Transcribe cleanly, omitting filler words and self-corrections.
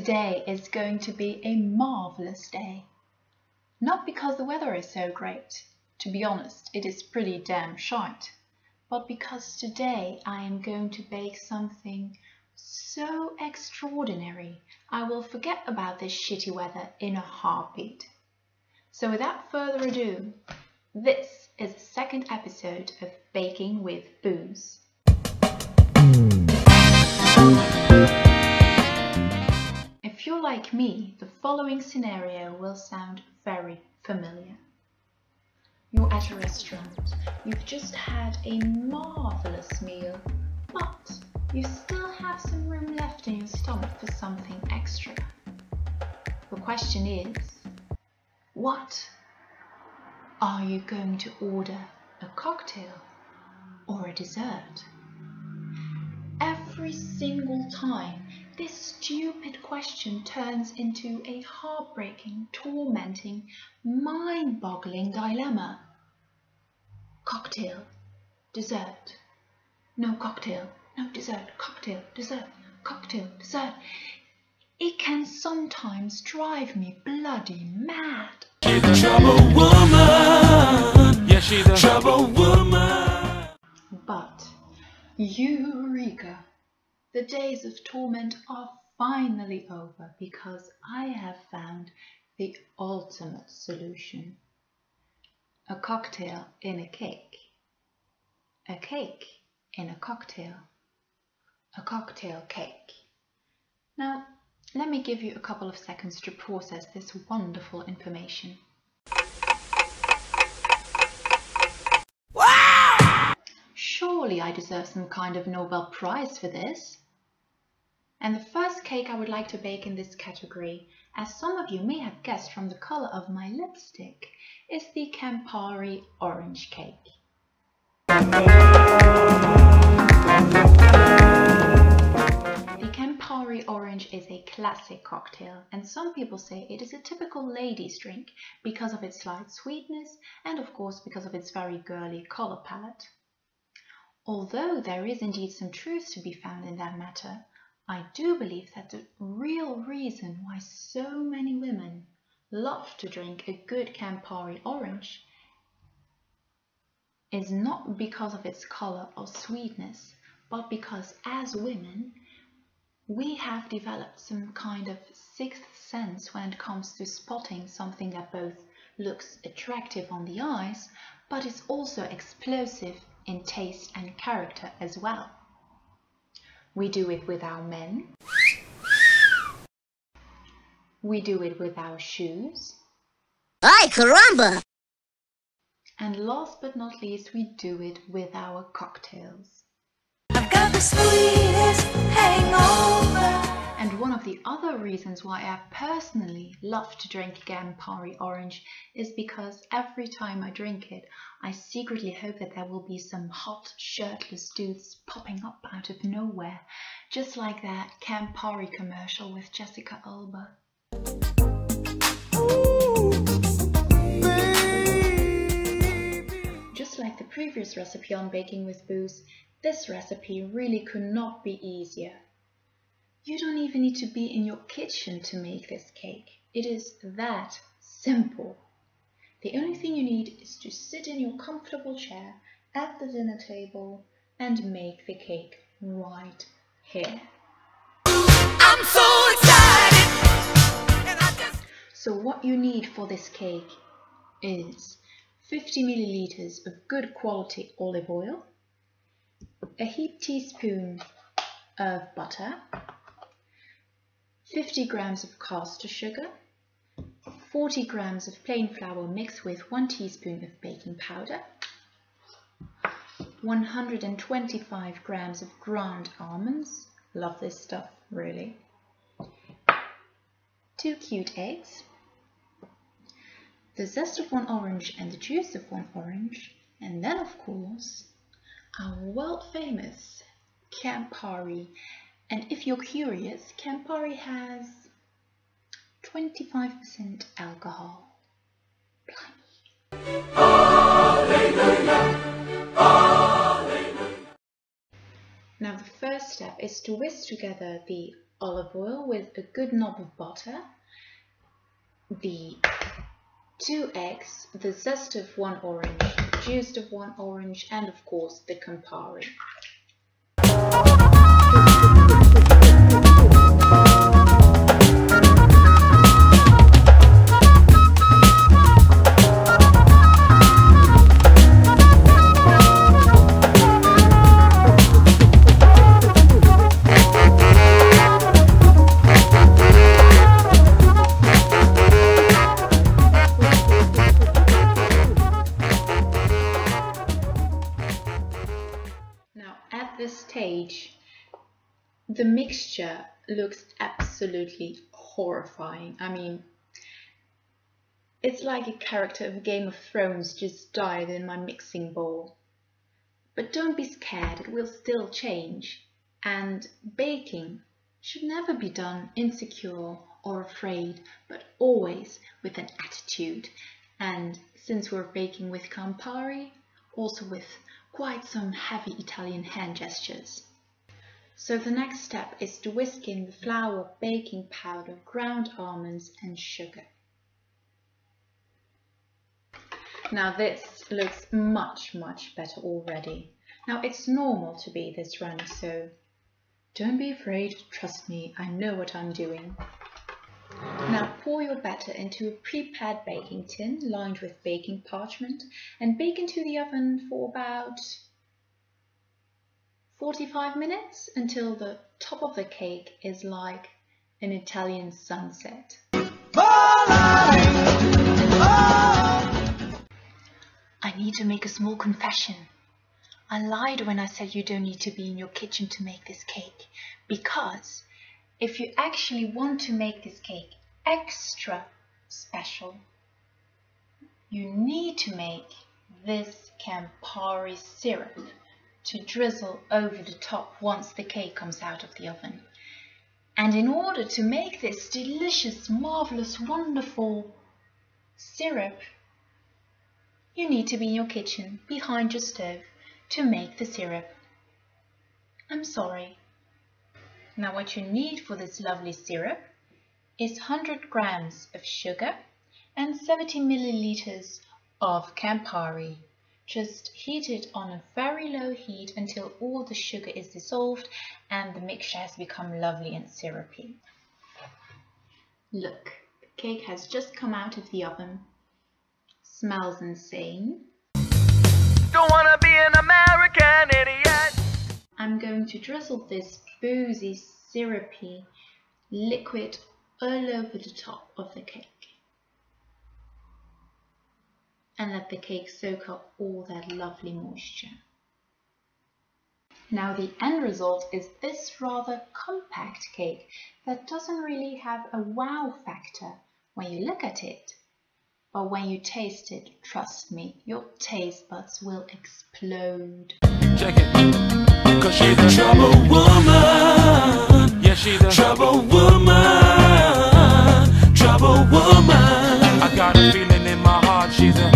Today is going to be a marvellous day. Not because the weather is so great. To be honest, it is pretty damn shite. But because today I am going to bake something so extraordinary, I will forget about this shitty weather in a heartbeat. So without further ado, this is the second episode of Baking with Booze. If you're like me, the following scenario will sound very familiar. You're at a restaurant, you've just had a marvellous meal, but you still have some room left in your stomach for something extra. The question is, what are you going to order? A cocktail or a dessert? Every single time, this stupid question turns into a heartbreaking, tormenting, mind-boggling dilemma. Cocktail, dessert. No cocktail, no dessert. Cocktail, dessert. Cocktail, dessert. It can sometimes drive me bloody mad. She's a trouble woman. Yeah, she's a trouble woman. But, eureka! The days of torment are finally over because I have found the ultimate solution. A cocktail in a cake. A cake in a cocktail. A cocktail cake. Now, let me give you a couple of seconds to process this wonderful information. Wow! Surely I deserve some kind of Nobel Prize for this. And the first cake I would like to bake in this category, as some of you may have guessed from the colour of my lipstick, is the Campari orange cake. The Campari orange is a classic cocktail, and some people say it is a typical ladies' drink because of its slight sweetness and of course because of its very girly colour palette. Although there is indeed some truth to be found in that matter, I do believe that the real reason why so many women love to drink a good Campari orange is not because of its colour or sweetness, but because as women, we have developed some kind of sixth sense when it comes to spotting something that both looks attractive on the eyes, but is also explosive in taste and character as well. We do it with our men. We do it with our shoes. Ay, caramba! And last but not least, we do it with our cocktails. I've got the sweetest hangover. And one of the other reasons why I personally love to drink Campari orange is because every time I drink it, I secretly hope that there will be some hot, shirtless dudes popping up out of nowhere, just like that Campari commercial with Jessica Alba. Just like the previous recipe on Baking with Booze, this recipe really could not be easier. You don't even need to be in your kitchen to make this cake. It is that simple. The only thing you need is to sit in your comfortable chair at the dinner table and make the cake right here. I'm so excited. So what you need for this cake is 50 milliliters of good quality olive oil, a heaped teaspoon of butter, 50 grams of caster sugar, 40 grams of plain flour mixed with 1 teaspoon of baking powder, 125 grams of ground almonds, love this stuff really, 2 cute eggs, the zest of 1 orange and the juice of 1 orange, and then of course our world famous Campari. And if you're curious, Campari has 25% alcohol. Blimey. Hallelujah. Hallelujah. Now the first step is to whisk together the olive oil with a good knob of butter, the 2 eggs, the zest of 1 orange, the juice of 1 orange, and of course the Campari. At this stage, the mixture looks absolutely horrifying. I mean, it's like a character of Game of Thrones just died in my mixing bowl. But don't be scared, it will still change. And baking should never be done insecure or afraid, but always with an attitude. And since we're baking with Campari, also with quite some heavy Italian hand gestures. So the next step is to whisk in the flour, baking powder, ground almonds and sugar. Now this looks much better already. Now it's normal to be this runny, so don't be afraid, trust me, I know what I'm doing. Now pour your batter into a prepared baking tin lined with baking parchment and bake into the oven for about 45 minutes until the top of the cake is like an Italian sunset. I need to make a small confession. I lied when I said you don't need to be in your kitchen to make this cake, because if you actually want to make this cake extra special, you need to make this Campari syrup to drizzle over the top once the cake comes out of the oven. And in order to make this delicious, marvelous, wonderful syrup, you need to be in your kitchen behind your stove to make the syrup. I'm sorry. Now what you need for this lovely syrup is 100 grams of sugar and 70 milliliters of Campari. Just heat it on a very low heat until all the sugar is dissolved and the mixture has become lovely and syrupy. Look, the cake has just come out of the oven. Smells insane. Don't wanna be an American idiot. I'm going to drizzle this boozy, syrupy liquid all over the top of the cake. And let the cake soak up all that lovely moisture. Now the end result is this rather compact cake that doesn't really have a wow factor when you look at it. But when you taste it, trust me, your taste buds will explode. Check it. Cause she's a trouble woman. Yeah, she's a trouble woman. Trouble woman. I got a feeling in my heart she's a